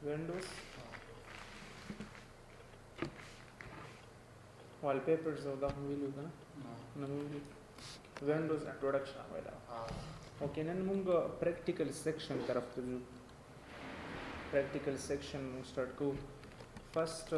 Windows wallpapers of the wheel you know windows introduction wala okay nan mung practical section taraf to practical section mung start ko first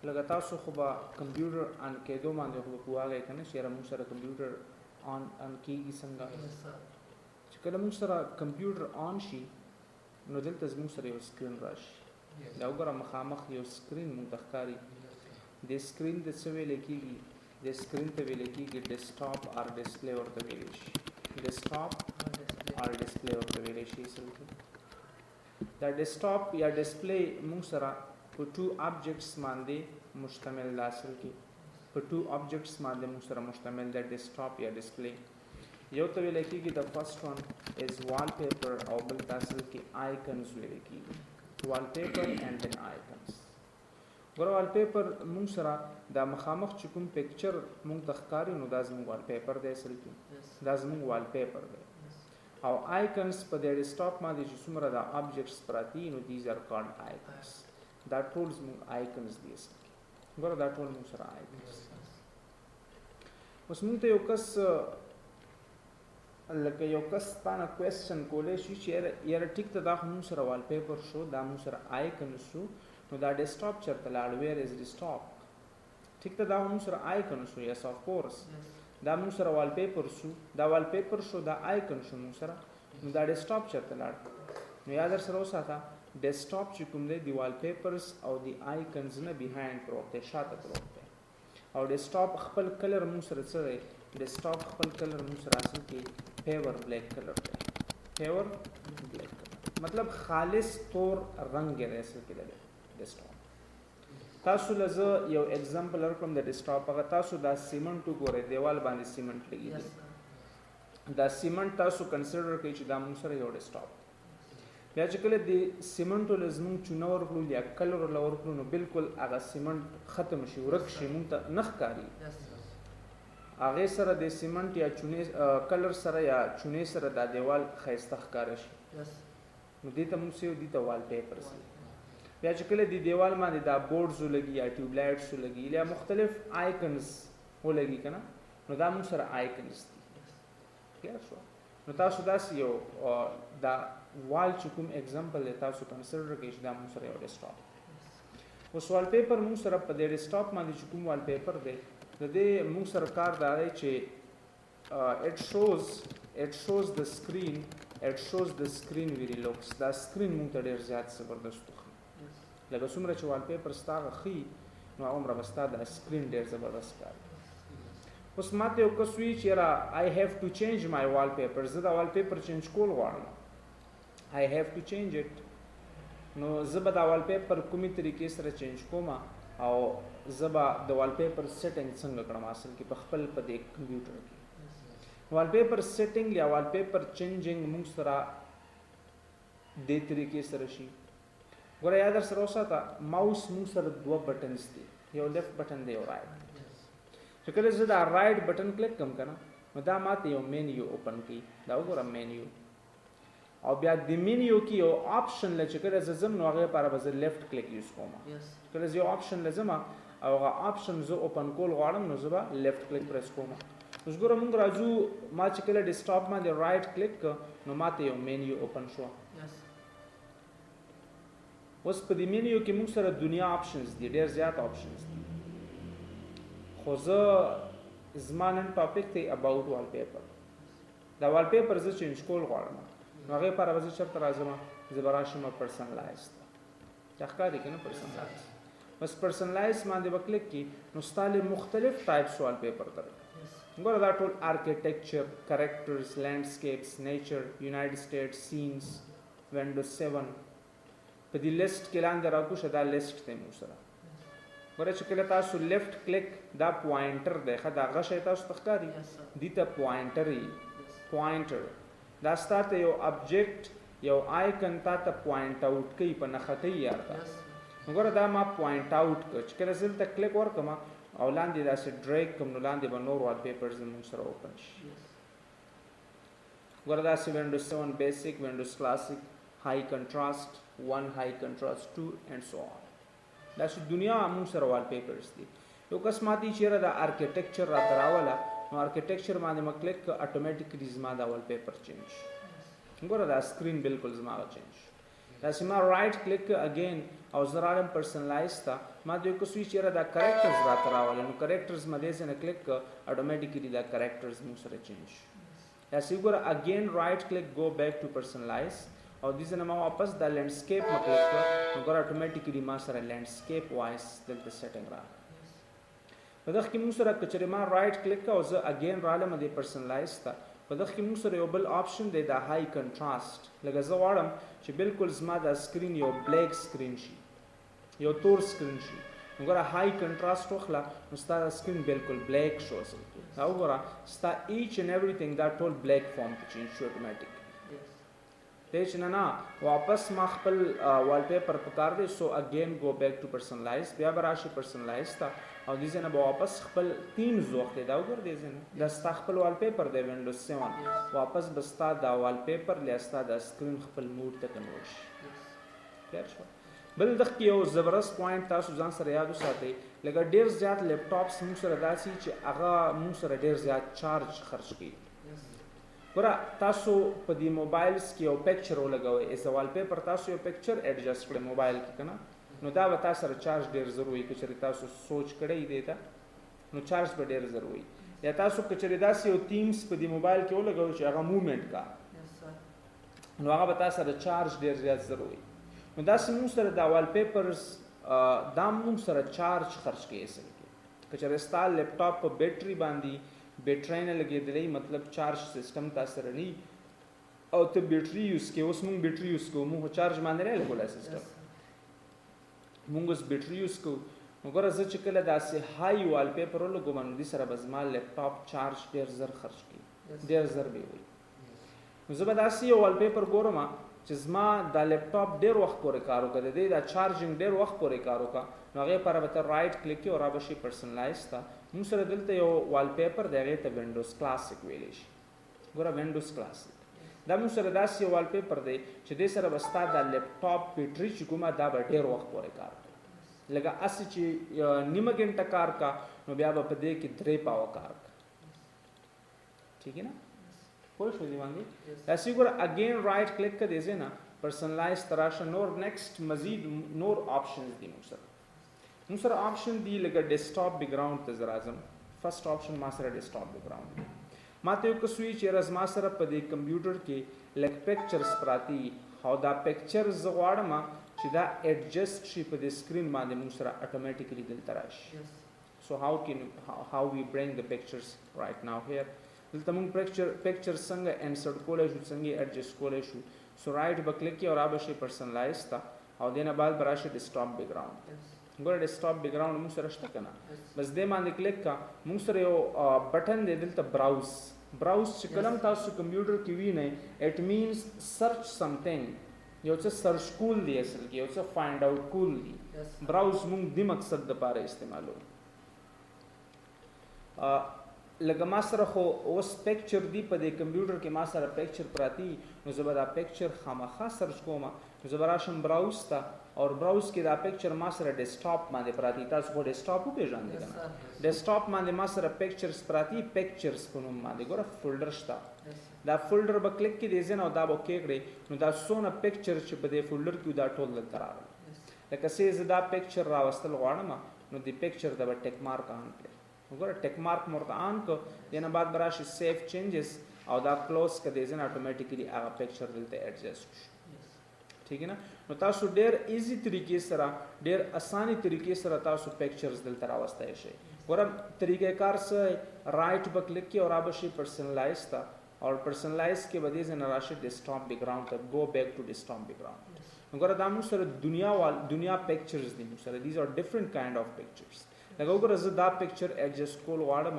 लगातार सो खुबा कंप्यूटर अन के दो मान देखो पुआ गए कने शेरा मु सरा कंप्यूटर ऑन की संगा कल मु सरा कंप्यूटर ऑन शी नो दल तजमु सरा यो स्क्रीन रश दा उगर मखामख यो स्क्रीन मु तखकारी दे स्क्रीन द सवे लेकी दे स्क्रीन ते वेले की डेस्कटॉप और डिस्प्ले और द वेले डेस्कटॉप और डिस्प्ले और द वेले शी दा डेस्कटॉप या डिस्प्ले मु सरा पर टू ऑब्जेक्ट्स मांदे मुश्तमिल दाखिल की पर टू ऑब्जेक्ट्स मांदे मुसरा मुश्तमिल द डेस्कटॉप या डिस्प्ले यो तो वेले की the first one is wallpaper और बल दाखिल की आइकन्स वेले की वॉलपेपर एंड देन आइकन्स गर वॉलपेपर मुसरा द मखामख चुकुम पिक्चर मुंग तखकारी नो दाजम वॉलपेपर दाखिल की दाजम वॉलपेपर दे और आइकन्स पर द डेस्कटॉप मांदे जुसमरा द ऑब्जेक्ट्स प्राती नो these are called icons that tools mung icons दिए सके गौर that tool mung सरा icons उसमें तो योकस लगे योकस ताना question कोले शी यार ठीक तो दाख मung सरा wallpaper शो दा mung सरा icon शो नो दा desktop चरता लाड where is desktop ठीक तो दाख mung सरा icon show yes of course दा mung सरा wallpaper शो दा wallpaper शो दा icon शो mung सरा नो दा desktop चरता लाड नो यादर सरो सा था डेस्कटॉप चुकुम दे दी वॉलपेपर्स और दी आइकन्स ने बिहाइंड प्रोते शात प्रोते और डेस्कटॉप खपल कलर मुसर सरे डेस्कटॉप खपल कलर मुसर असल की फेवर ब्लैक कलर पे फेवर ब्लैक कलर मतलब खालिस तौर रंग गे ऐसे के ले डेस्कटॉप तासु लज यो एग्जांपल फ्रॉम द डेस्कटॉप अगर तासु दा सीमेंट टू गोरे देवाल बांधे सीमेंट लगी दा सीमेंट तासु कंसीडर के दा मुसर यो डेस्कटॉप या चकले दी सीमेंट ول زمون چونور کړو یا کلر لور کړو نو بالکل هغه سیمنٹ ختم شي ورک شي مونږ ته نخ کاری هغه سره د سیمنٹ یا چونه کلر سره یا چونه سره د دیوال خيسته ښکار شي نو دې ته موږ سیو دي ته وال پیپر سي یا چکله دی دیوال باندې دا بورډز ولګي یا ټیوب لایټس ولګي یا مختلف آیکنز ولګي کنه نو دا موږ سره آیکنز دي کلیئر شو نو تاسو دا یو دا وال چکم एग्जांपल लेता सो कंसीडर के دا مو سره یو ډیسکټاپ اوس وال پیپر مو سره په دې ډیسکټاپ باندې چکم وال پیپر دی د دې مو سره کار دی چې it shows the screen very looks دا سکرین مو ته ډیر زیات زبردست خو لکه څومره چې وال پیپر ستاره خي نو عمره بستا د سکرین ډیر زبردست کار اوس ماته یو کسوي چې را I have to change my wallpaper زه دا وال پیپر چینج کول غواړم I have to change it نو زبا دا wallpaper کومي طریقې سره چینج کوم او زبا د wallpaper setting څنګه کړم اصل کې په خپل په دې کمپیوټر کې wallpaper setting یا wallpaper changing موږ سره د طریقې سره شي ګوره یاد سره اوساته ماوس موږ سره دوه بټنز دي یو لیفت بټن دی او رائټ چې کله زه دا رائټ بټن کلیک کوم کنه نو دا ماته یو مینیو اوپن کی دا وګوره مینیو او بیا د مینیو کې یو آپشن لچ کړه زم نو هغه لپاره به لیفت کلیک یوز کوم کله یو آپشن لازم او هغه آپشن زه اوپن کول غواړم نو زه به لیفت کلیک پریس کوم اوس ګوره موږ راځو ما چې کله ډیسکټاپ باندې رائټ کلیک نو ماته یو مینیو اوپن شو اوس په دې مینیو کې موږ سره دنیا آپشنز دي ډیر زیات آپشنز دي خو زه زمانن ټاپک ته اباوت وال پیپر دا وال پیپر زه چینج کول غواړم هغه پر اوازه چرته راځم زبراشم پرسنلایز تخکاری کنه پرسنلایز بس پرسنلایز باندې وکلیک کی نو ستاله مختلف ټایپس وال پیپر درته ګوره دا ټول آرکیټیکچر کریکټرز لینډسکیپس نیچر یونایټډ سټیټس سینز وینډوز 7 په دې لیست کې لاندې راکو شدا لیست ته مو سره ګوره چې کله تاسو لیفت کلیک دا پوینټر دی خدا غشه تاسو تخکاری دي ته پوینټر دا ستاسو یو ابجیکټ یو آیکن ته پوینټ اوټ کوي په نخته یارته وګوره دا ما پوینټ آوټ کړ چې کله زه دلته کلیک ورکړم او لاندې داسې ډریګ کړم نو لاندې به نور وال پیپرز زموږ سره اوپن شي. وګوره داسې وینډوز 7 بیسک، وینډوز کلاسیک، های کنټراسټ 1، های کنټراسټ 2 اینڈ سو آن. داسې دنیا موږ سره وال پیپرز دي. یو کس ماته چیرې دا آرکیټیکچر راته راوله نو آرکیټیکچر باندې ما کلیک کړ اټومیټیکلی زما دا وال پیپر چینج. وګوره دا سکرین بالکل زما چینج. داسې ما رائټ کلیک اگین او زه راغلم پرسنلایز ته، ما د یو کس وي چیرې دا کریکټرز راته راوله نو کریکټرز ما دې ځای نه کلیک کړ اټومیټیکلی دا کریکټرز موږ سره چینج. داسې وګوره اگین رائټ کلیک گو بیک ټو پرسنلایز او دې ځای نه ما واپس دا لینډسکیپ ما کلیک کړ نو وګوره اټومیټیکلی ما سره لینډسکیپ وایس دلته سیټینګ راغله. په دغه کې موږ سره که چېرې ما رائټ کلیک کړ او زه اگین رالم دې پرسنلایز ته، په دغه کې موږ سره یو بل آپشن دی دا های کنټراسټ. لکه زه غواړم چې بالکل زما دا سکرین یو بلیک سکرین شي، یو تور سکرین شي. وګوره های کنټراسټ وخله نو ستا دا سکرین بالکل بلیک شو. دا وګوره ستا ایچ اینډ ایوریثینګ دا ټول بلیک فارم ته چینج شو اټومیټیک. دی چې نه واپس ما خپل وال پیپر پکار دی. سو اگین گو بیک ټو پرسنلایز، بیا به راشي پرسنلایز ته او دې ځای نه به واپس خپل تیمز واخلې. دا وګوره دې ځای نه دا ستا خپل وال پیپر دی وینډوز 7، واپس به ستا دا وال پیپر یا ستا دا سکرین خپل موډ ته کنورټ شي. خیر شو. بل دغه کې یو زبردست پوینټ تاسو ځان سره یاد وساتئ، لکه ډېر زیات لیپټاپس موږ سره داسې چې هغه موږ سره ډېر زیات چارج خرج کوي. ګوره تاسو په دې موبایلز کې یو پکچر ولګوئ ایز ا وال پیپر، تاسو یو پکچر ایډجسټ کړئ موبایل کې که نه نو دا به تاسو سره چارج ډېر زر وي. که چېرې تاسو سوچ کړی دی ته نو چارج به ډېر زر وي. یا تاسو که چېرې داسې یو تیمز په دې موبایل کې ولګوئ چې هغه موومنټ کا نو هغه به تاسو سره چارج ډېر زیات زر وي. نو داسې موږ سره دا وال پیپرز دا موږ سره چارج خرج کوي اصل کې. که چېرې ستا لیپټاپ په بیټري باندې بیټرۍ نه لګېدلی مطلب چارج سسټم تا سره نه او ته بیټري یوز کوې. اوس موږ بیټري یوز کوو، موږ خو چارج باندې نه لګولی سسټم، موږ اوس بیټري یوز کوو. نو ګوره زه چې کله داسې های وال پیپر ولګوم نو دې سره به زما لیپټاپ چارج ډېر زر خرج کوي، ډېر زر به وي. نو زه به داسې یو وال پیپر ګورم چې زما دا لیپټاپ ډېر وخت پورې کار وکړه، د دې دا چارجینګ ډېر وخت پورې کار وکړه نو هغې لپاره به ته رائټ کلیک کړې او را به شي پرسنلایز ته. موږ سره دلته یو وال پیپر دی هغې ته وینډوز کلاسیک ویلی شي. ګوره وینډوز کلاسیک دا موږ سره داسې یو وال پیپر دی چې دې سره به ستا دا لیپټاپ بیټري چې کومه دا به ډېر وخت پورې کار کوي. لکه هسې چې نیمه ګنټه کار کا نو بیا به په دې کې 3 پاوه کار کا. ٹھیک ہے نا؟ پوه شو دې باندې؟ داسې ګوره اگین رائټ کلیک کړه دې ځای نه پرسنلایز ته راشه. نور نیکسټ مزید نور آپشنز دي موږ سره آپشن دی لکه ډیسکټاپ بیک ګراوند ته زه راځم. فرسټ آپشن ما سره ډیسکټاپ بیک ګراوند دی. ما ته یو کس وي چېرې زما سره په دې کمپیوټر کې لږ پکچرز پراته وي او دا پکچر زه غواړم چې دا ایډجسټ شي په دې سکرین باندې موږ سره اټومیټیکلی دلته راشي. سو how we bring the pictures right now here. دلته موږ پکچر څنګه انسرټ کولی شو، څنګه ایډجسټ کولی شو. سو رائټ به کلیک کړئ او را به شي پرسنلایز ته او دې نه بعد به راشي ډیسکټاپ بیک ګراوند. ګوره ډیسکټاپ بیک ګراوند موږ سره شته که نه؟ بس دې باندې کلیک کا. موږ سره یو بټن دی دلته براوز چې کله هم تاسو کمپیوټر کې وینئ اټ مینس سرچ سمثینګ، یو څه سرچ کول دی اصل کې، یو څه فایند آوټ کول دی. براوز موږ دې مقصد دپاره استعمالوو. لکه ما سره خو اوس پکچر دی په دې کمپیوټر کې ما سره پکچر پراتی نو زه به دا پکچر خامخا سرچ کوم نو زه به راشم براوز ته اور براوز کې دا پکچر ما سره ډیسکټاپ باندې پراتی. تاسو خو ډیسکټاپ وپېژنئ که نه؟ ډیسکټاپ باندې ما سره پکچرز پراتی، پکچرز په نوم باندې ګوره فولډر شته. دا فولډر به کلیک کړئ دې ځای نه او دا به اوکې کړئ نو دا څونه پکچر چې په دې فولډر کې دا ټول دلته راغلل. لکه څه زه دا پکچر راوستل غواړم نو دې پکچر ته به ټیک مارک آن کړئ. وګوره ټیک مارک مو ورته آن کړ، دې نه بعد به راشي سیف چینجز او دا کلوز کړه دې ځای نه اټومیټیکلی هغه پکچر دلته ایډجسټ شي. ٹھیک ہے نا؟ نو تاسو ډېر ایزی طریقې سره ډېر اساني طریقې سره تاسو پکچرز دلته راوستی شئ. ګوره طریقه کار څه رائټ به کلیک کړئ او را به شي پرسنلایز ته اور پرسنلایز کې به دې ځای نه راشي ډیسکټاپ بیک ګراوند ته. گو بیک ټو ډیسکټاپ بیک ګراوند. ګوره دا موږ سره دنیا پکچرز دي موږ سره. دیز آر ډفرنٹ کایند آف پکچرز. لکه وګوره زه دا پکچر ایډجسټ کول غواړم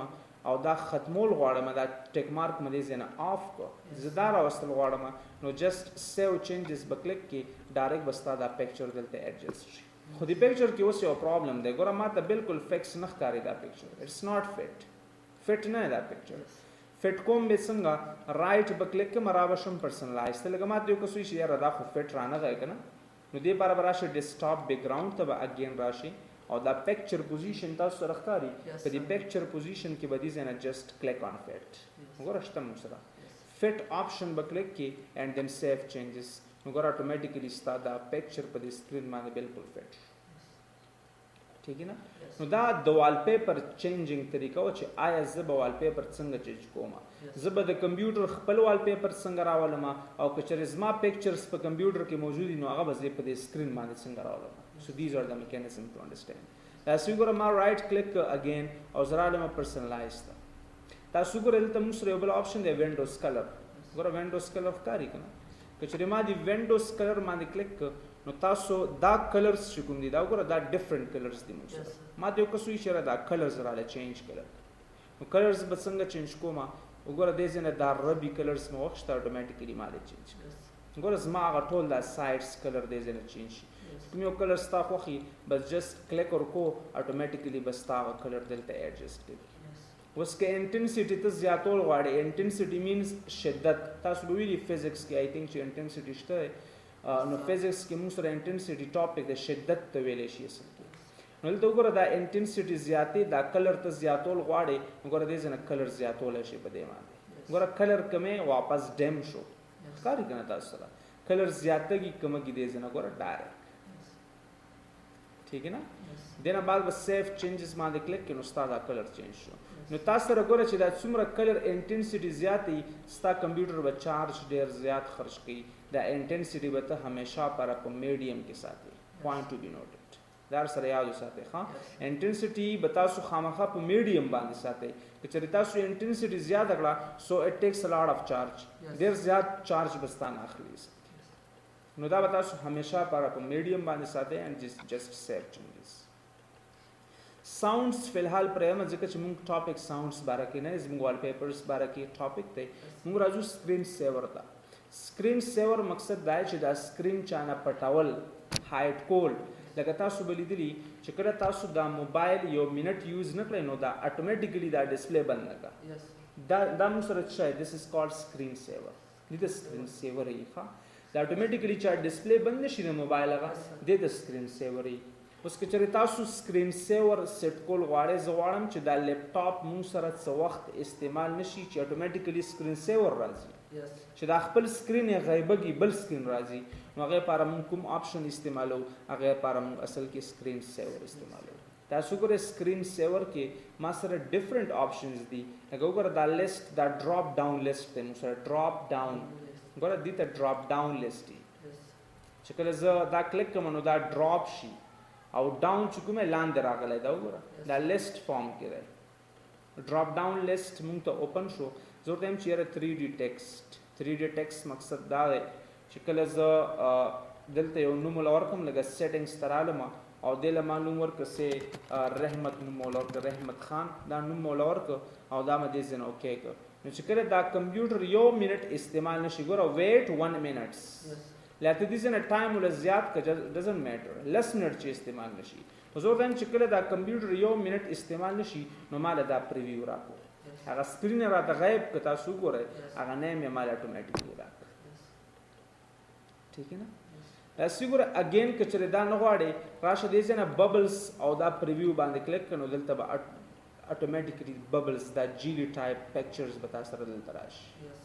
او دا ختمول غواړم، دا ټیک مارک مې دې ځای نه آف کړه، زه دا راوستل غواړم نو جسټ سیو چینجز به کلیک کې ډایرکټ به ستا دا پکچر دلته ایډجسټ شي. خو د پکچر کې اوس یو پرابلم دی ګوره ما ته بالکل فکس نه ښکاري دا پکچر اټس ناٹ فټ نه دا پکچر فټ کوم به څنګه رائټ به کلیک کوم را بشم پرسنلایز ته لګه ما ته یو کسوي شي را دا خو فټ رانه غي کنه نو دې برابر راشه ډیسکټاپ بیک گراوند ته به اگین راشي او دا پکچر پوزیشن تاسو سره ښکاری په دې پکچر پوزیشن کې به دې نه جست کلیک آن فټ وګوره شته مو سره فټ آپشن به کلیک کی اینڈ دین سیو چینجز وګوره اتوماتیکلی ستا دا پکچر په دې سکرین باندې بالکل فټ ٹھیک ہے نا نو دا د وال پیپر چینجینګ طریقه او چې آیا زب وال پیپر څنګه چینج کوم زب د کمپیوټر خپل وال پیپر څنګه راولم او کچره زما پکچرز په کمپیوټر کې موجود نو هغه به په دې سکرین باندې څنګه راولم so these are the mechanism to understand تاسو ګورئ ما رائټ کلیک اگین او زرا له پرسنلایز تاسو ګورئ دلته موږ سره یو بل آپشن دی وینډوز کلر ګورئ وینډوز کلر ښکاری کنه کچره ما دی وینډوز کلر باندې کلیک نو تاسو دا کلرز چې کوم دي دا وګوره دا ډیفرنٹ کلرز دي موږ ما ته یو کسو اشاره دا کلرز رااله چینج کړل نو کلرز به څنګه چینج کوم وګوره دې ځنه دا ربي کلرز مو وخت اتوماتیکلی ماله چینج وګوره زما هغه ټول دا سایډز کلر دې ځنه چینج کوم یو کلر ستا خوخي بس جست کلیک ورکو اتوماتیکلی بس تا کلر دلته ایڈجسټ کړي اوس کې انټنسټی ته زیاتول غواړي انټنسټی مینز شدت تاسو به ویلي فزکس کې آی تھنک چې انټنسټی شته نو فزکس کې موږ سره انټنسټی ټاپک د شدت ته ویلې شي اصل کې نو دلته وګوره دا انټنسټی زیاتې دا کلر ته زیاتول غواړي وګوره دې ځنه کلر زیاتول شي په دې باندې وګوره کلر کمه واپس ډیم شو ښکاری کنه تاسو سره کلر زیاتګي کمګي دې ځنه وګوره ډایرکټ ٹھیک ہے نا دینه بعد بس سیف چینجز باندې کلیک کینو ستا دا کلر چینج شو نو تاسو سره ګوره چې دا څومره کلر انټنسټی زیاتې ستا کمپیوټر به چارج ډیر زیات خرج کوي دا انټنسټی به ته همیشه پر په میډیم کې ساتي پوینټ ټو بی نوټډ دا سره یاد وساتئ ها انټنسټی به تاسو خامخا په میډیم باندې ساتئ چې تاسو انټنسټی زیات کړه سو اټ ټیکس ا لاټ اف چارج ډیر زیات چارج بستانه اخلي نو دا به تاسو همیشه پر په میډیم باندې ساتئ and just save changes ساوندز فلحال پرېم ځکه چې موږ ټاپک ساوندز باره کې نه زموږ وال پیپرز باره کې ټاپک دی موږ راځو سکرین سیور ته سکرین سیور مقصد دا چې دا سکرین چانه پټاول هایډ کول لکه تاسو بلیدلی چې کله تاسو دا موبایل یو منټ یوز نه کړئ نو دا اتوماتیکلی دا ډسپلی بند نه کا دا موږ سره څه دس از کالډ سکرین سیور دې سکرین سیور یې ښه دا اتوماتیکلی چې ډسپلی بند نشي د موبایل هغه د سکرین سیور یې اوس که چېرې تاسو سکرین سیور سیټ کول غواړئ زه غواړم چې دا لیپټاپ موږ سره څه وخت استعمال نشي چې اتوماتیکلی سکرین سیور راځي چې دا خپل سکرین یې غیبګي بل سکرین راځي نو هغه لپاره موږ کوم آپشن استعمالو هغه لپاره موږ اصل کې سکرین سیور استعمالو تاسو ګورئ سکرین سیور کې ما سره ډیفرنٹ آپشنز دي لکه وګوره دا لیست دا ډراپ ډاون لیست دی موږ سره ډراپ ډاون ګوره دې ته ډراپ ډاون لیست دی چې کله زه دا کلیک کوم نو دا ډراپ شي او ډاون چې کومه لاندې راغلی دا وګوره دا لیست فارم کې دی ډراپ ډاون لیست موږ ته اوپن شو زه ورته یم چې یاره 3D ټیکسټ مقصد دا دی چې کله زه دلته یو نوم ورکړم لکه سیټینګز ته رالم او دې له ما نوم ورکړه سې رحمت نوم ورکړه رحمت خان دا نوم ورکړه او دا مې دې ځنه اوکې کړ نو چې کله دا کمپیوټر یو منټ استعمال نشي ګوره ویټ 1 minutes لکه دې ځنه ټایم ول زیات ک ډزنټ میټر لس منټ چې استعمال نشي زه ورته چې کله دا کمپیوټر یو منټ استعمال نشي نو مال دا پریویو راکو هغه سکرین را د غیب ک تاسو ګورئ هغه نه مې مال اتوماتیکلی راک ٹھیک ہے نا اسی ګوره اگین کچره دا نه غواړي راشه دې ځنه ببلز او دا پریویو باندې کلیک کړو دلته به اتوماتیکلی ببلز دا جیلی ټایپ پکچرز بتا سره دلته راشي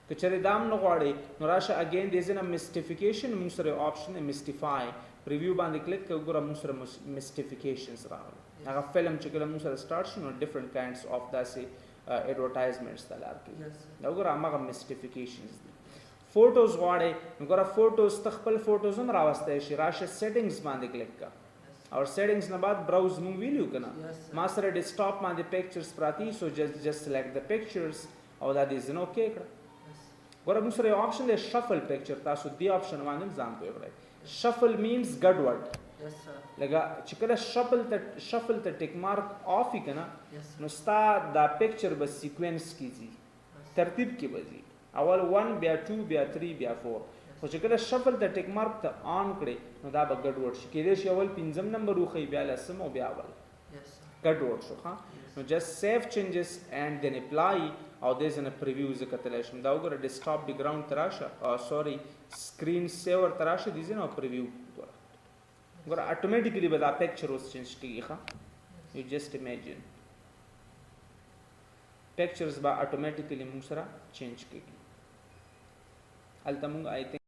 کچره دام نه غواړي نو راشه اگین دې ځنه مسټیفیکیشن موږ سره آپشن مسټیفای پریویو باندې کلیک کړو ګوره موږ سره مسټیفیکیشنز راغلي هغه فلم چې کله موږ سره سٹارټ شي نو ډیفرنٹ کاینډز اف داسې ایڈورټایزمنټس تلار کی دا ګوره هغه مسټیفیکیشنز دي فوټوز غواړي ګوره فوټوز تخپل فوټوز هم راوستای شي راشه سیټینګز باندې کلیک کا اور سیټینګز نه بعد براوز مونږ ویلو کنه ما سره ډیسکټاپ باندې پکچرز پراتی سو جست سلیکټ د پکچرز او دا دې زنه اوکې کړه ګوره موږ سره یو آپشن دی شفل پکچر تاسو دی آپشن باندې ځان کوی غواړئ شفل مینز ګډوډ لکه چې کله شفل ته ټیک مارک آف یې کنه نو ستا دا پکچر به سیکوینس کیږي ترتیب کې وځي اول 1 بیا 2 بیا 3 بیا 4 خو چې کله شفل د ټیک مارک ته آن کړي نو دا به ګډوډ شي کېدای شي اول 5 نمبر وښیي بیا 10 او بیا اول ګډوډ شو ښه نو جست سیف چینجز اینڈ دین اپلای او دې زنه پریویو زه کتلی شم دا وګوره ډیسکټاپ بیکګراوند ته راشه سوري سکرین سیور ته راشه دې ځای نو پریویو وګوره اټومیټیکلی به دا پکچر اوس چینج کېږي ښه یو جست امیجن pictures ba automatically موږ سره change کیږي هلته موږ I think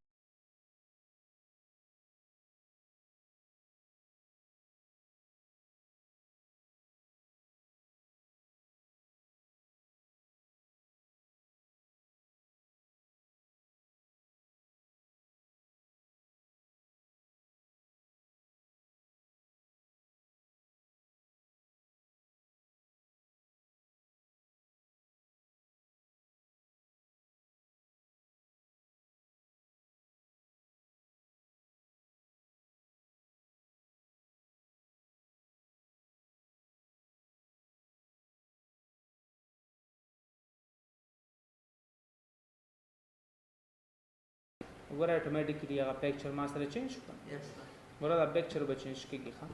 وګوره اټومیټیکلی هغه پکچر ما سره چینج شو وګوره دا پکچر به چینج کیږي ښه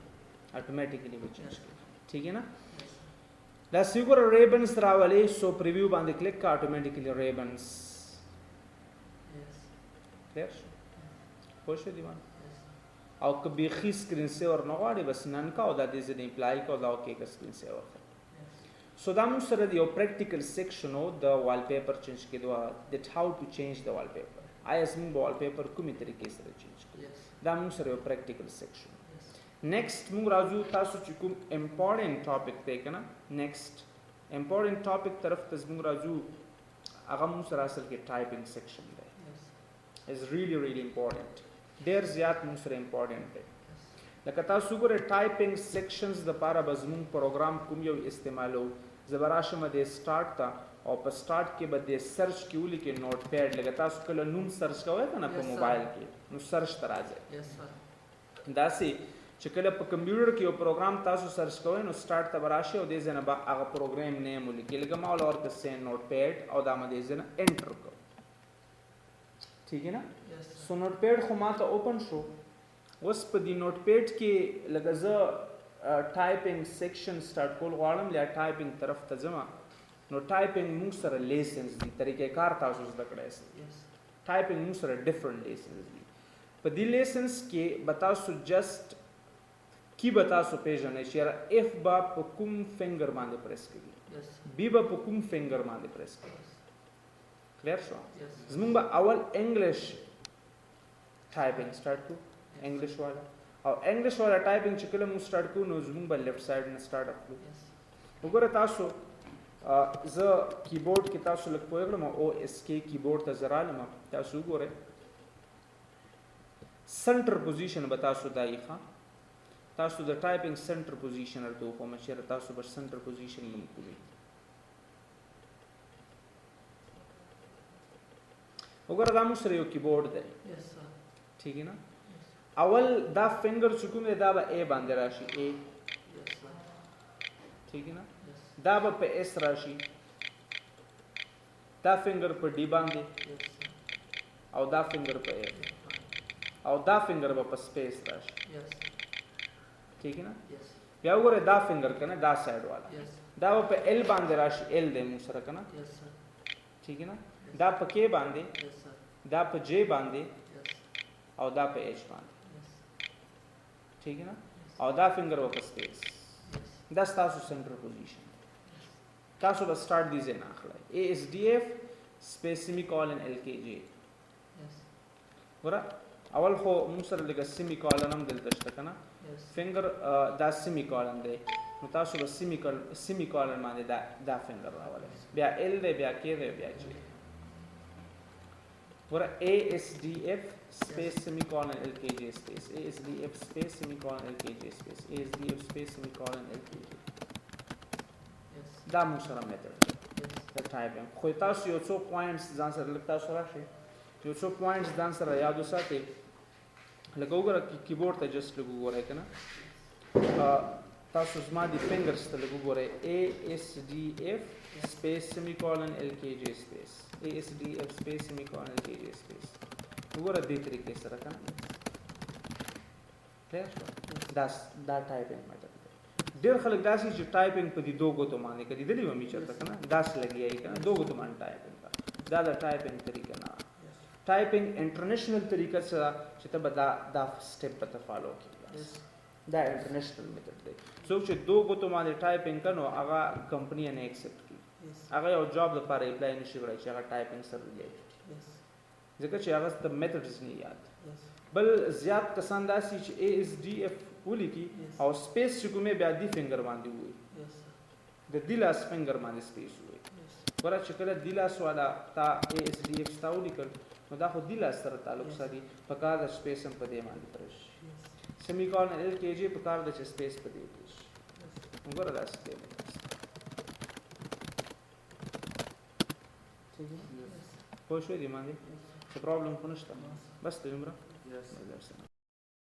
اټومیټیکلی به چینج کیږي ٹھیک ہے نا دا سیګور ریبنز راولې سو پریویو باندې کلیک کا اټومیټیکلی ریبنز کلیر خوښ دی مان او کبي خي سکرین سیور نه غواړي بس نن کا او دا دې ځنې اپلای کو دا اوکې سکرین سیور سو دا موږ سره یو پریکټیکل سیکشن او د وال پیپر چینج کېدو دټ هاو ټو چینج د وال پیپر آیا زموږ وال پیپر کومې طریقې سره چینج کړو دا موږ سره یو پریکټیکل سیکشن نیکسٹ موږ راځو تاسو چې کوم امپورټنٹ ټاپک دی کنه نیکسٹ امپورټنٹ ټاپک طرف ته موږ راځو هغه موږ سره اصل کې ټایپینګ سیکشن دی از ریلی امپورټنٹ ډیر زیات موږ سره امپورټنٹ دی لکه تاسو ګورئ ټایپینګ سیکشنز د لپاره به زموږ پروګرام کوم یو استعمالو زبراشم د سٹارټ تا او په سٹارټ کې به د سرچ کې ولیکې نوٹ پیډ لکه تاسو کله نوم سرچ کوئ کنه په موبایل کې نو سرچ ته راځي داسې چې کله په کمپیوټر کې یو پروګرام تاسو سرچ کوئ نو سٹارټ ته راشي او دې ځنه به هغه پروګرام نیم ولیکې لکه ما ورته سین نوٹ پیډ او دا مې ځنه انټر کو ٹھیک ہے نا سو نوٹ پیډ خو ما ته اوپن شو اوس په دې نوٹ پیډ کې لکه زه ټایپینګ سیکشن سٹارټ کول غواړم یا ټایپینګ طرف ته ځم نو ټایپینګ موږ سره لیسنز دي طریقې کار تاسو زده کړئ ټایپینګ موږ سره ډیفرنٹ لیسنز دي په دې لیسنز کې به تاسو جست کی به تاسو پیژنئ چې اف به په کوم فنګر باندې پریس کوي بی به په کوم فنګر باندې پریس کوي کلیر شو زموږ به اول انګلیش ټایپینګ سٹارټ کو انګلیش والا او انګلیش والا ټایپینګ چې کله موږ سٹارټ کو نو زموږ به لیفټ سایډ نه سٹارټ کړو وګوره تاسو زه کیبورډ کې تاسو لږ پوهېږم او اس کې کیبورډ ته زه رالم تاسو وګورئ سنټر پوزیشن به تاسو دا یې ښه تاسو د ټایپینګ سنټر پوزیشن ورته وښوم چېرې تاسو به سنټر پوزیشن نوم کوئ وګوره دا موږ سره یو کیبورډ دی ٹھیک ہے نا اول دا فنګر چې کوم دی دا به اے باندې راشي اے ٹھیک ہے نا دا به په اس راشي دا فنګر په ډي باندې او دا فنګر په اے او دا فنګر به په سپیس راشي ٹھیک ہے نا بیا وګورئ دا فنګر کنه دا سایډ والا دا به په ال باندې راشي ال دی موږ سره کنه ٹھیک ہے نا دا په کې باندې دا په جے باندې او دا په ایچ باندې ٹھیک ہے نا او دا فنګر په سپیس دا تاسو سنټر پوزیشن تاسو به سٹارټ دی ځای نه اخلئ اے اس ډي اف سپیس سیمی کولن ال کې جے ګوره اول خو موږ سره لږه سیمی کولن هم دلته شته که نه فنګر دا سیمی کولن دی نو تاسو به سیمی کولن باندې دا فنګر راولئ بیا ال دی بیا کې دی بیا جے ګوره اے اس ډي اف سپیس سیمی کولن ال کې جے سپیس اے اس ډي اف سپیس سیمی کولن ال کې جے سپیس اے اس ډي اف سپیس سیمی کولن ال کې جے دا موږ سره میتھډ دی د ټایپینګ خو تاسو یو څو پوینټس ځان سره لږ تاسو راشئ یو څو پوینټس ځان سره یاد وساتئ لکه وګوره کیبورډ ته جسټ لږ وګورئ که نه تاسو زما د فنګرس ته لږ وګورئ اے اس ډي اف سپیس سیمی کولن ال کې جے سپیس اے اس ډي اف سپیس سیمی کولن ال کې جے سپیس وګوره دې طریقې سره کنه کلیئر شو دا ټایپینګ میتھډ دی ډېر خلک داسې چې ټایپینګ په دې دوه ګوتو باندې کوي دلی و می چرته کنه داس لګیای کنه دوه ګوتو باندې ټایپینګ دا د ټایپینګ طریقه نه ټایپینګ انټرنیشنل طریقه سره چې ته به دا سټپ پته فالو کړې دا انټرنیشنل میتھډ دی څوک چې دوه ګوتو باندې ټایپینګ کنو هغه کمپنی نه ایکسپټ کی هغه یو جاب لپاره اپلای نشي کړای چې هغه ټایپینګ سره ریلیټډ ځکه چې هغه د میتھډز نه یاد بل زیات کسان داسي چې ASDF ولیکي او سپیس چې کومه بیا دی فنګر باندې وي د دیلاس فنګر باندې سپیس وي ورته چې کله دیلاس والا تا ASDF تاو لیکل نو دا خو دیلاس سره تعلق ساتي په کار د سپیس هم په دې باندې پرش سیمیکولن LKG په کار د سپیس په دې پرش وګوره دا څه دی پوه شو دې باندې څه پرابلم خو نشته بس ته عمره